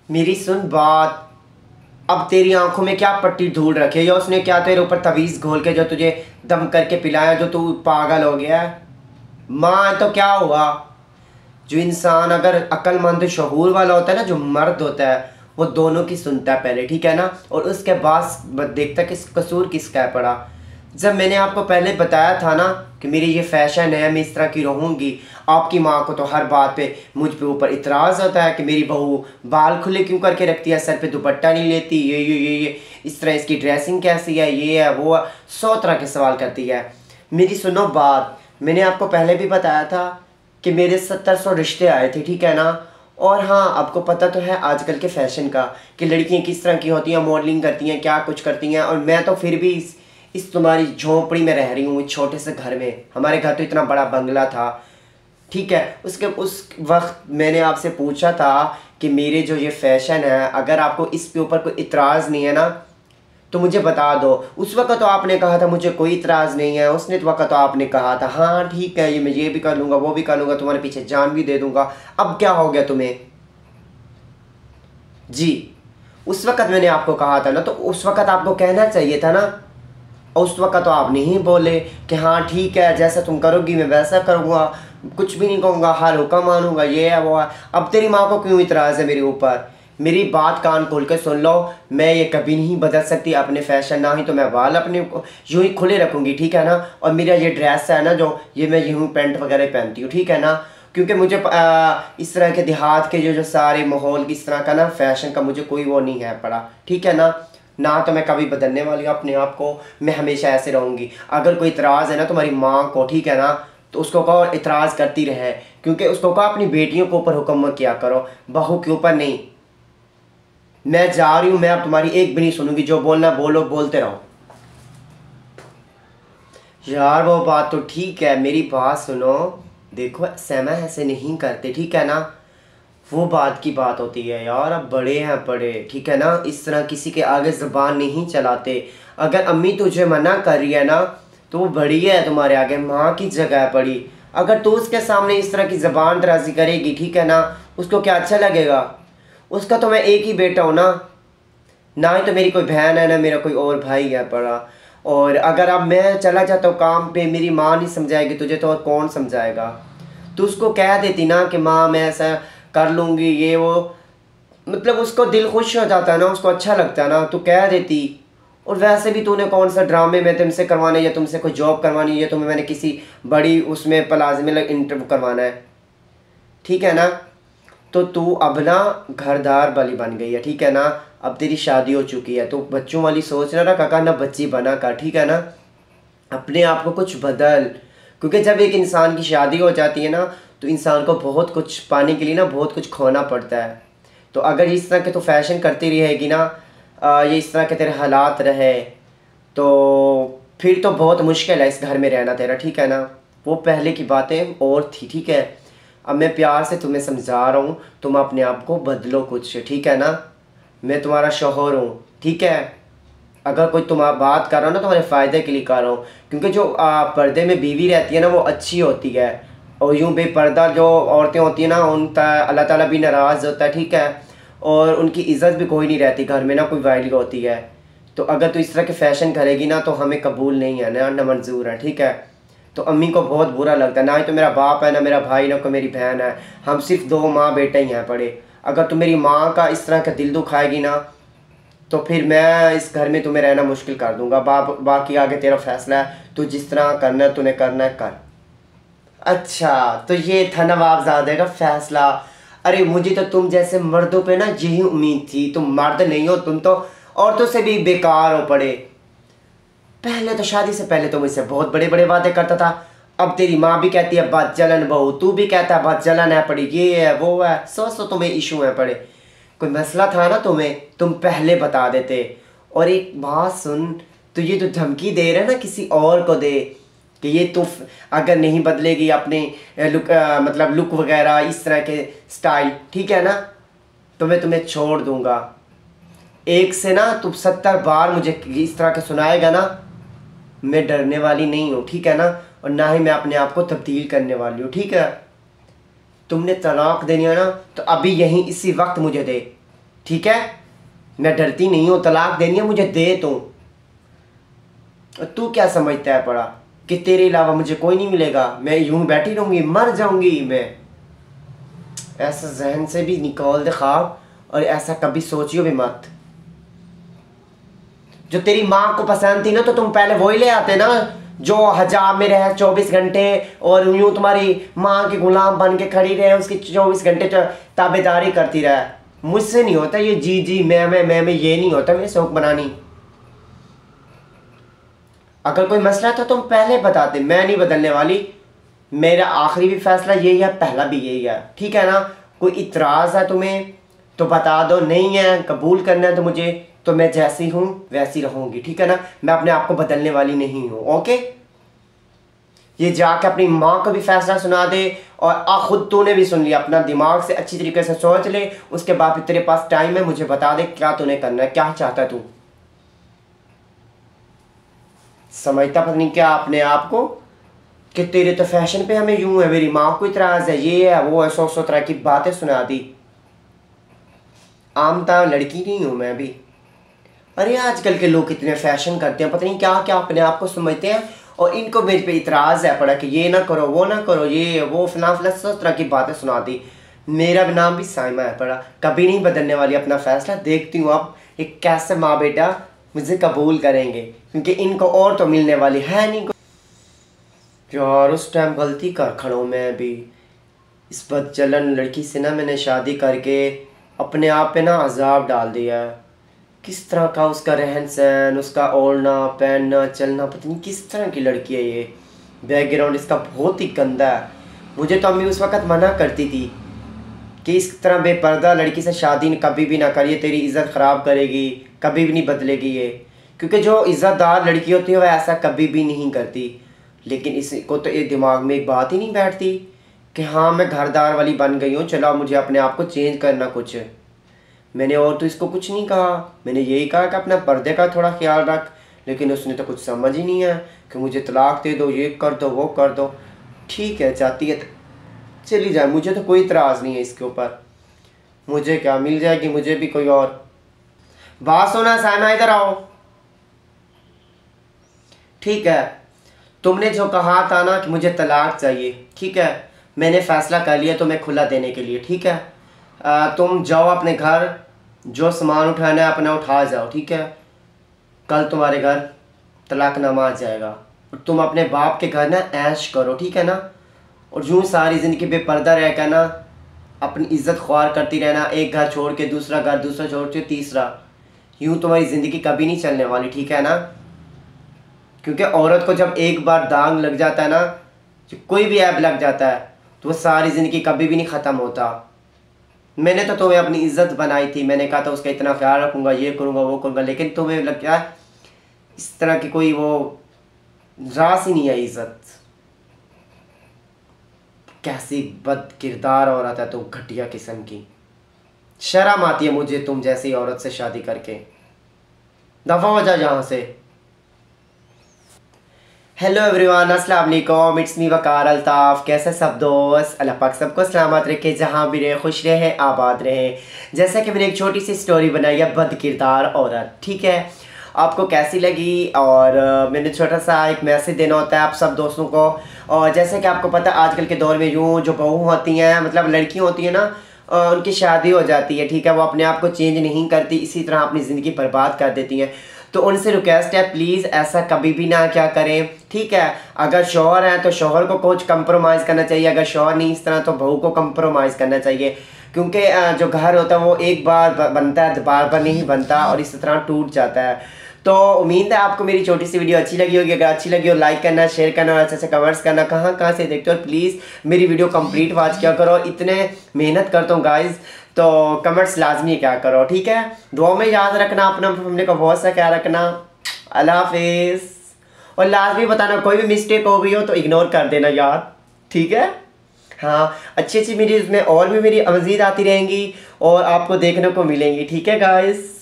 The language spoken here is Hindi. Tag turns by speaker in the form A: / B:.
A: मेरी सुन बात। अब तेरी आंखों में क्या पट्टी धूल रखी है, या उसने क्या तेरे ऊपर तवीज़ घोल के जो तुझे दम करके पिलाया जो तू पागल हो गया है? माँ तो क्या हुआ? जो इंसान अगर अक्लमंद शहूर वाला होता है ना, जो मर्द होता है, वो दोनों की सुनता है पहले, ठीक है ना, और उसके बाद देखता है किस कसूर किसका है पड़ा। जब मैंने आपको पहले बताया था ना कि मेरी ये फैशन है, मैं इस तरह की रहूँगी, आपकी माँ को तो हर बात पे मुझ पे ऊपर इतराज़ होता है कि मेरी बहू बाल खुले क्यों करके रखती है, सर पे दुपट्टा नहीं लेती, ये इस तरह इसकी ड्रेसिंग कैसी है, ये है वो है, 100 तरह के सवाल करती है। मेरी सुनो बात, मैंने आपको पहले भी बताया था कि मेरे 70-100 रिश्ते आए थे, ठीक है ना। और हाँ, आपको पता तो है आजकल के फैशन का कि लड़कियां किस तरह की होती हैं, मॉडलिंग करती हैं, क्या कुछ करती हैं, और मैं तो फिर भी इस तुम्हारी झोंपड़ी में रह रही हूँ, इस छोटे से घर में। हमारे घर तो इतना बड़ा बंगला था, ठीक है। उस वक्त मैंने आपसे पूछा था कि मेरे जो ये फैशन है, अगर आपको इस पे ऊपर कोई इतराज़ नहीं है ना तो मुझे बता दो। उस वक्त तो आपने कहा था मुझे कोई इतराज़ नहीं है, उसने तो वक्त तो आपने कहा था हाँ ठीक है, ये मैं ये भी कर लूँगा, वो भी कर लूँगा, तुम्हारे पीछे जान भी दे दूँगा। अब क्या हो गया तुम्हें? जी, उस वक्त मैंने आपको कहा था ना, तो उस वक्त आपको कहना चाहिए था ना। और उस वक्त तो आप नहीं बोले कि हाँ ठीक है, जैसा तुम करोगी मैं वैसा करूँगा, कुछ भी नहीं कहूँगा, हर हुक्म मानूंगा, ये है वो है। अब तेरी माँ को क्यों इतराज़ है मेरे ऊपर? मेरी बात कान खोल के सुन लो, मैं ये कभी नहीं बदल सकती अपने फैशन, ना ही तो मैं बाल अपने यूँ ही खुले रखूँगी, ठीक है ना। और मेरा ये ड्रेस है ना, जो ये मैं यूँ पैंट वगैरह पहनती हूँ, ठीक है ना, क्योंकि मुझे इस तरह के देहात के जो सारे माहौल इस तरह का ना फैशन का मुझे कोई वो नहीं है पड़ा, ठीक है ना। ना तो मैं कभी बदलने वाली हूँ अपने आप को, मैं हमेशा ऐसे रहूँगी। अगर कोई इतराज़ है ना तुम्हारी माँ को, ठीक है ना, तो उसको कहो इतराज़ करती रहे, क्योंकि उसको कहो अपनी बेटियों के ऊपर हुक्म किया करो, बहू के ऊपर नहीं। मैं जा रही हूँ, मैं अब तुम्हारी एक भी नहीं सुनूंगी, जो बोलना बोलो, बोलते रहो। यार वो बात तो ठीक है, मेरी बात सुनो। देखो सहमा ऐसे नहीं करते, ठीक है ना, वो बात की बात होती है यार, अब बड़े हैं बड़े, ठीक है ना, इस तरह किसी के आगे ज़बान नहीं चलाते। अगर अम्मी तुझे मना कर रही है ना तो वो बड़ी है तुम्हारे आगे, माँ की जगह है बड़ी। अगर तू उसके सामने इस तरह की ज़बान दराजी करेगी, ठीक है ना, उसको क्या अच्छा लगेगा? उसका तो मैं एक ही बेटा हूँ ना ही तो मेरी कोई बहन है, ना मेरा कोई और भाई है बड़ा। और अगर अब मैं चला जाता हूँ काम पे, मेरी माँ नहीं समझाएगी तुझे तो और कौन समझाएगा? तो उसको कह देती ना कि माँ मैं ऐसा कर लूँगी, ये वो, मतलब उसको दिल खुश हो जाता है ना, उसको अच्छा लगता है ना, तो कह देती। और वैसे भी तूने कौन सा ड्रामे में तुमसे करवाने, या तुमसे कोई जॉब करवानी है, या तुम्हें मैंने किसी बड़ी उसमें प्लाज्मे में इंटरव्यू करवाना है, ठीक है ना। तो तू अब ना घरदार वाली बन गई है, ठीक है ना, अब तेरी शादी हो चुकी है, तो बच्चों वाली सोच ना रखा कर, ना बच्ची बना कर, ठीक है ना। अपने आप को कुछ बदल, क्योंकि जब एक इंसान की शादी हो जाती है ना तो इंसान को बहुत कुछ पाने के लिए ना बहुत कुछ खोना पड़ता है। तो अगर इस तरह के तो फैशन करती रहेगी ना, ये इस तरह के तेरे हालात रहे, तो फिर तो बहुत मुश्किल है इस घर में रहना तेरा, ठीक है ना। वो पहले की बातें और थी, ठीक है। अब मैं प्यार से तुम्हें समझा रहा हूँ, तुम अपने आप को बदलो कुछ, ठीक है ना। मैं तुम्हारा शौहर हूँ, ठीक है। अगर कोई तुम बात कर रहा हो ना, तुम्हारे फ़ायदे के लिए कर रहा हूँ, क्योंकि जो पर्दे में बीवी रहती है ना वो अच्छी होती है, और यूँ बेपर्दा जो औरतें होती हैं ना उनका अल्लाह ताला भी नाराज़ होता है, ठीक है। और उनकी इज़्ज़त भी कोई नहीं रहती घर में ना, कोई वैल्यू होती है। तो अगर तू इस तरह के फ़ैशन करेगी ना तो हमें कबूल नहीं है ना, मंजूर है, ठीक है। तो अम्मी को बहुत बुरा लगता है, ना ही तो मेरा बाप है, ना मेरा भाई, ना कोई मेरी बहन है, हम सिर्फ दो माँ बेटे ही हैं पड़े। अगर तू मेरी माँ का इस तरह का दिल दुखाएगी ना तो फिर मैं इस घर में तुम्हें रहना मुश्किल कर दूंगा। बाकी आगे तेरा फैसला है, तू जिस तरह करना है तूने करना है कर। अच्छा, तो ये था नवाबजादे का फैसला। अरे मुझे तो तुम जैसे मर्दों पे ना यही उम्मीद थी, तुम मर्द नहीं हो, तुम तो औरतों से भी बेकार हो पड़े। पहले तो शादी से पहले तो मुझसे बहुत बड़े बड़े वादे करता था, अब तेरी माँ भी कहती है बात जलन बहू, तू भी कहता है बात जलन है पड़ी, ये है वो है, सौ तुम्हें इशू है पड़े। कोई मसला था ना तुम्हें, तुम पहले बता देते। और एक बात सुन, तो ये तो धमकी दे रहा है ना किसी और को दे कि ये तो अगर नहीं बदलेगी अपने लुक मतलब लुक वगैरह इस तरह के स्टाइल, ठीक है ना, तो मैं तुम्हें छोड़ दूंगा। एक से ना तुम 70 बार मुझे इस तरह के सुनाएगा ना, मैं डरने वाली नहीं हूँ, ठीक है ना, और ना ही मैं अपने आप को तब्दील करने वाली हूँ, ठीक है। तुमने तलाक देनी है ना तो अभी यहीं इसी वक्त मुझे दे, ठीक है, मैं डरती नहीं हूँ, तलाक देनी है मुझे दे तू। तू क्या समझता है पड़ा कि तेरे अलावा मुझे कोई नहीं मिलेगा, मैं यूं बैठी रहूंगी, मर जाऊंगी मैं। ऐसा जहन से भी निकाल दे ख्वाब, और ऐसा कभी सोचियो भी मत। जो तेरी माँ को पसंद थी ना तो तुम पहले वही ले आते ना, जो हजाब में रहे 24 घंटे और यूं तुम्हारी माँ के गुलाम बन के खड़ी रहे, उसकी 24 घंटे ताबेदारी करती रहे। मुझसे नहीं होता ये जी जी मैं ये नहीं होता मेरे शौक बनानी। अगर कोई मसला था तुम पहले बताते, मैं नहीं बदलने वाली। मेरा आखिरी भी फैसला यही है, पहला भी यही है, ठीक है ना। कोई इतराज़ है तुम्हें तो बता दो, नहीं है कबूल करना है तो मुझे, तो मैं जैसी हूँ वैसी रहूँगी, ठीक है ना। मैं अपने आप को बदलने वाली नहीं हूँ, ओके। ये जाके अपनी माँ को भी फैसला सुना दे, और खुद तूने भी सुन लिया, अपना दिमाग से अच्छी तरीके से सोच ले, उसके बाद फिर तेरे पास टाइम है, मुझे बता दे क्या तूने करना है, क्या चाहता है तू। समझता पता नहीं क्या अपने आप को कि तेरे तो फैशन पे हमें यूं है, मेरी माँ को इतराज़ है, ये है वो है, 100 तरह की बातें सुना दी। आमता लड़की नहीं हूँ मैं भी। अरे आजकल के लोग कितने फैशन करते हैं, पता नहीं क्या क्या अपने आप को समझते हैं, और इनको मेरे पे इतराज़ है पड़ा कि ये ना करो वो ना करो, ये वो फला फला 100 तरह की बातें सुना दी। मेरा भी नाम भी साइमा है पड़ा, कभी नहीं बदलने वाली अपना फैसला। देखती हूँ अब ये कैसे माँ बेटा मुझे कबूल करेंगे, क्योंकि इनको और तो मिलने वाली है नहीं। यार उस टाइम गलती कर खड़ा हूँ मैं भी, इस बदचलन लड़की से ना मैंने शादी करके अपने आप पे ना अजाब डाल दिया है। किस तरह का उसका रहन सहन, उसका ओढ़ना पहनना चलना, पता नहीं किस तरह की लड़की है ये। बैकग्राउंड इसका बहुत ही गंदा है। मुझे तो अम्मी उस वक़्त मना करती थी कि इस तरह बेपर्दा लड़की से शादी कभी भी ना करिए, तेरी इज़्ज़त ख़राब करेगी, कभी भी नहीं बदलेगी ये। क्योंकि जो इज़्ज़तदार लड़की होती है वह ऐसा कभी भी नहीं करती। लेकिन इसको तो ये दिमाग में एक बात ही नहीं बैठती कि हाँ मैं घरदार वाली बन गई हूँ, चलो मुझे अपने आप को चेंज करना कुछ। मैंने और तो इसको कुछ नहीं कहा, मैंने यही कहा कि अपना पर्दे का थोड़ा ख्याल रख, लेकिन उसने तो कुछ समझ ही नहीं है कि मुझे तलाक दे दो, ये कर दो वो कर दो। ठीक है चाहती है चली जाए, मुझे तो कोई इतराज़ नहीं है इसके ऊपर। मुझे क्या मिल जाएगी, मुझे भी कोई और। बात सुना साइमा, इधर आओ। ठीक है, तुमने जो कहा था ना कि मुझे तलाक चाहिए, ठीक है, मैंने फ़ैसला कर लिया तुम्हें खुला देने के लिए, ठीक है। तुम जाओ अपने घर, जो सामान उठाना है अपना उठा जाओ, ठीक है। कल तुम्हारे घर तलाकनामा आ जाएगा, और तुम अपने बाप के घर ना ऐश करो, ठीक है ना। और यूँ सारी ज़िंदगी बेपर्दा रह कर ना अपनी इज़्ज़त ख्वार करती रहना, एक घर छोड़ के दूसरा घर, दूसरा छोड़ के तीसरा, यूँ तुम्हारी ज़िंदगी कभी नहीं चलने वाली, ठीक है ना। क्योंकि औरत को जब एक बार दाग लग जाता है ना, कोई भी ऐब लग जाता है, तो वो सारी ज़िंदगी कभी भी नहीं ख़त्म होता। मैंने तो तुम्हें अपनी इज़्ज़त बनाई थी, मैंने कहा था उसका इतना ख्याल रखूँगा, ये करूँगा वो करूँगा, लेकिन तुम्हें लग गया इस तरह की कोई वो रास ही नहीं है इज़्ज़त। कैसी बद किरदार औरत है तुम, घटिया किस्म की। शर्म आती है मुझे तुम जैसी औरत से शादी करके। दफ़ा हो जा यहाँ से। हेलो एवरीवन, अस्सलाम वालेकुम, इट्स मी वकार अल्ताफ़। कैसे सब दोस्त? अल्लाह पाक सबको सलामत रखे, जहाँ भी रहे खुश रहे आबाद रहे। जैसा कि मैंने एक छोटी सी स्टोरी बनाई है, बद किरदार औरत, ठीक है। आपको कैसी लगी? और मैंने छोटा सा एक मैसेज देना होता है आप सब दोस्तों को। और जैसे कि आपको पता है आजकल के दौर में यूँ जो बहू होती हैं, मतलब लड़कियाँ होती हैं ना, उनकी शादी हो जाती है, ठीक है, वो अपने आप को चेंज नहीं करती, इसी तरह अपनी ज़िंदगी बर्बाद कर देती हैं। तो उनसे रिक्वेस्ट है प्लीज़ ऐसा कभी भी ना क्या करें, ठीक है। अगर शौहर है तो शौहर को कुछ कंप्रोमाइज़ करना चाहिए, अगर शौहर नहीं इस तरह तो बहू को कंप्रोमाइज़ करना चाहिए। क्योंकि जो घर होता है वो एक बार बनता है, बार बार नहीं बनता, और इस तरह टूट जाता है। तो उम्मीद है आपको मेरी छोटी सी वीडियो अच्छी लगी होगी। अगर अच्छी लगी हो लाइक करना, शेयर करना, और अच्छे से कमेंट्स करना। कहाँ कहाँ से देखते हो प्लीज़ मेरी वीडियो कंप्लीट वॉच क्या करो, इतने मेहनत करता हूँ गाइज़, तो कमेंट्स लाजमी क्या करो, ठीक है। दुआ में याद रखना, अपना फैमिली का बहुत सा ख्याल रखना। अल्लाह हाफिज़। और लाजमी बताना कोई भी मिस्टेक हो गई हो तो इग्नोर कर देना यार, ठीक है। हाँ, अच्छी अच्छी वीडियोज़ में और भी मेरी मज़ीद आती रहेंगी और आपको देखने को मिलेंगी, ठीक है गाइज़।